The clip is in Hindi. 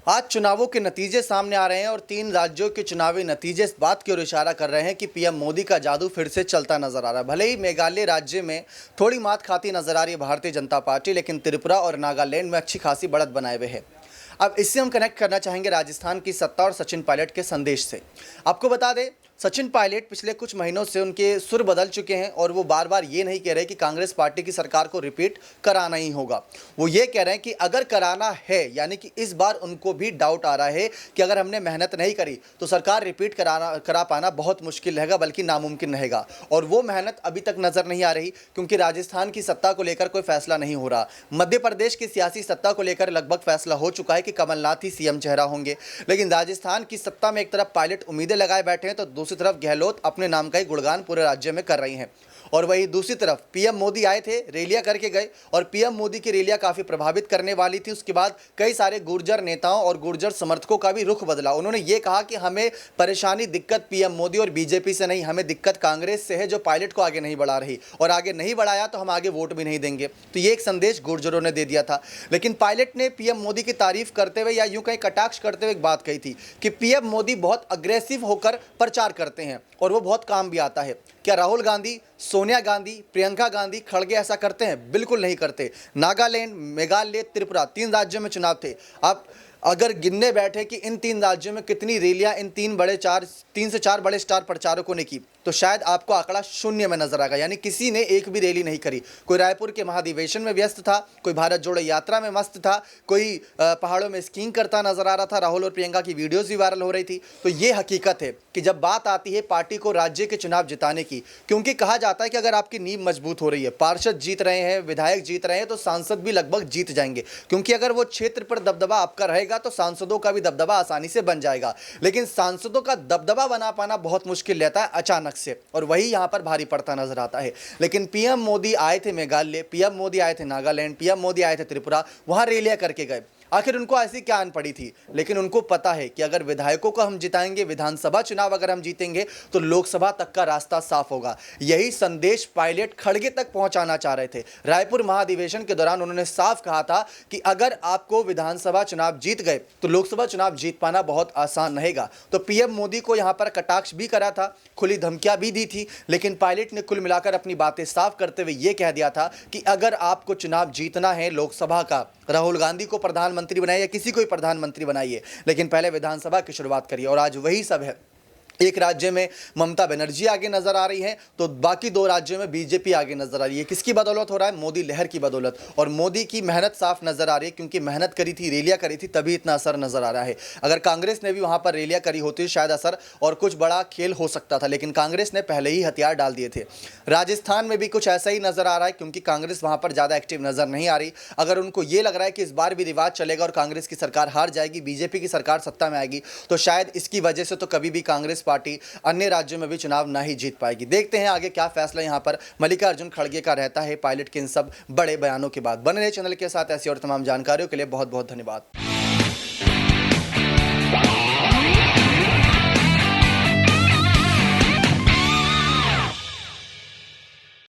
आज चुनावों के नतीजे सामने आ रहे हैं और 3 राज्यों के चुनावी नतीजे इस बात की ओर इशारा कर रहे हैं कि पीएम मोदी का जादू फिर से चलता नजर आ रहा है। भले ही मेघालय राज्य में थोड़ी मात खाती नजर आ रही है भारतीय जनता पार्टी, लेकिन त्रिपुरा और नागालैंड में अच्छी खासी बढ़त बनाए हुए है। अब इससे हम कनेक्ट करना चाहेंगे राजस्थान की सत्ता और सचिन पायलट के संदेश से। आपको बता दें, सचिन पायलट पिछले कुछ महीनों से उनके सुर बदल चुके हैं और वो बार बार ये नहीं कह रहे कि कांग्रेस पार्टी की सरकार को रिपीट कराना ही होगा। वो ये कह रहे हैं कि अगर कराना है, यानी कि इस बार उनको भी डाउट आ रहा है कि अगर हमने मेहनत नहीं करी तो सरकार रिपीट करा पाना बहुत मुश्किल रहेगा, बल्कि नामुमकिन रहेगा। और वो मेहनत अभी तक नजर नहीं आ रही, क्योंकि राजस्थान की सत्ता को लेकर कोई फैसला नहीं हो रहा। मध्य प्रदेश की सियासी सत्ता को लेकर लगभग फैसला हो चुका है कि कमलनाथ ही सीएम चेहरा होंगे, लेकिन राजस्थान की सत्ता में एक तरफ पायलट उम्मीदें लगाए बैठे हैं तो दूसरी तरफ गहलोत अपने नाम का ही गुणगान पूरे राज्य में कर रही हैं। और वही दूसरी तरफ पीएम मोदी आए थे, रैलियां करके गए और पीएम मोदी की रैलियां काफी प्रभावित करने वाली थी। उसके बाद कई सारे गुर्जर नेताओं और गुर्जर समर्थकों का भी रुख बदला। उन्होंने ये कहा कि हमें परेशानी दिक्कत पीएम मोदी और बीजेपी से नहीं, हमें दिक्कत कांग्रेस से है जो पायलट को आगे नहीं बढ़ा रही, और आगे नहीं बढ़ाया तो हम आगे वोट भी नहीं देंगे। तो ये एक संदेश गुर्जरों ने दे दिया था। लेकिन पायलट ने पीएम मोदी की तारीफ करते हुए या यूं कहीं कटाक्ष करते हुए एक बात कही थी कि पीएम मोदी बहुत अग्रेसिव होकर प्रचार करते हैं और वो बहुत काम भी आता है। क्या राहुल गांधी, सोनिया गांधी, प्रियंका गांधी, खड़गे ऐसा करते हैं? बिल्कुल नहीं करते। नागालैंड, मेघालय, त्रिपुरा 3 राज्यों में चुनाव थे। आप अगर गिनने बैठे कि इन 3 राज्यों में कितनी रैलियां इन 3 से 4 बड़े स्टार प्रचारकों ने की, तो शायद आपको आंकड़ा शून्य में नजर आएगा। यानी किसी ने एक भी रैली नहीं करी। कोई रायपुर के महाधिवेशन में व्यस्त था, कोई भारत जोड़ो यात्रा में मस्त था, कोई पहाड़ों में स्कीइंग करता नजर आ रहा था। राहुल और प्रियंका की वीडियोज भी वायरल हो रही थी। तो ये हकीकत है कि जब बात आती है पार्टी को राज्य के चुनाव जिताने की, क्योंकि कहा जाता है कि अगर आपकी नींव मजबूत हो रही है, पार्षद जीत रहे हैं, विधायक जीत रहे हैं, तो सांसद भी लगभग जीत जाएंगे। क्योंकि अगर वो क्षेत्र पर दबदबा आपका रहेगा तो सांसदों का भी दबदबा आसानी से बन जाएगा। लेकिन सांसदों का दबदबा बना पाना बहुत मुश्किल रहता है अचानक से, और वही यहां पर भारी पड़ता नजर आता है। लेकिन पीएम मोदी आए थे मेघालय, पीएम मोदी आए थे नागालैंड, पीएम मोदी आए थे त्रिपुरा, वहां रैलियां करके गए। आखिर उनको ऐसी क्या अन पड़ी थी? लेकिन उनको पता है कि अगर विधायकों को हम जिताएंगे, विधानसभा चुनाव अगर हम जीतेंगे, तो लोकसभा तक का रास्ता साफ होगा। यही संदेश पायलट खड़गे तक पहुंचाना चाह रहे थे। रायपुर महाधिवेशन के दौरान उन्होंने साफ कहा था कि अगर आपको विधानसभा चुनाव जीत गए तो लोकसभा चुनाव जीत पाना बहुत आसान रहेगा। तो पीएम मोदी को यहां पर कटाक्ष भी करा था, खुली धमकियां भी दी थी, लेकिन पायलट ने कुल मिलाकर अपनी बातें साफ करते हुए यह कह दिया था कि अगर आपको चुनाव जीतना है लोकसभा का, राहुल गांधी को प्रधानमंत्री बनाइए, किसी को ही प्रधानमंत्री बनाइए, लेकिन पहले विधानसभा की शुरुआत करिए। और आज वही सब है। एक राज्य में ममता बनर्जी आगे नजर आ रही हैं, तो बाकी 2 राज्यों में बीजेपी आगे नजर आ रही है। किसकी बदौलत हो रहा है? मोदी लहर की बदौलत। और मोदी की मेहनत साफ नजर आ रही है, क्योंकि मेहनत करी थी, रैलियां करी थी, तभी इतना असर नजर आ रहा है। अगर कांग्रेस ने भी वहां पर रैलियां करी होती शायद असर और कुछ बड़ा खेल हो सकता था, लेकिन कांग्रेस ने पहले ही हथियार डाल दिए थे। राजस्थान में भी कुछ ऐसा ही नजर आ रहा है, क्योंकि कांग्रेस वहां पर ज्यादा एक्टिव नजर नहीं आ रही। अगर उनको ये लग रहा है कि इस बार भी रिवाज चलेगा और कांग्रेस की सरकार हार जाएगी, बीजेपी की सरकार सत्ता में आएगी, तो शायद इसकी वजह से तो कभी भी कांग्रेस पार्टी अन्य राज्यों में भी चुनाव ना ही जीत पाएगी। देखते हैं आगे क्या फैसला यहां पर मल्लिकार्जुन खड़गे का रहता है पायलट के इन सब बड़े बयानों के बाद। बने रहे चैनल के साथ, ऐसी और तमाम जानकारियों के लिए बहुत बहुत धन्यवाद।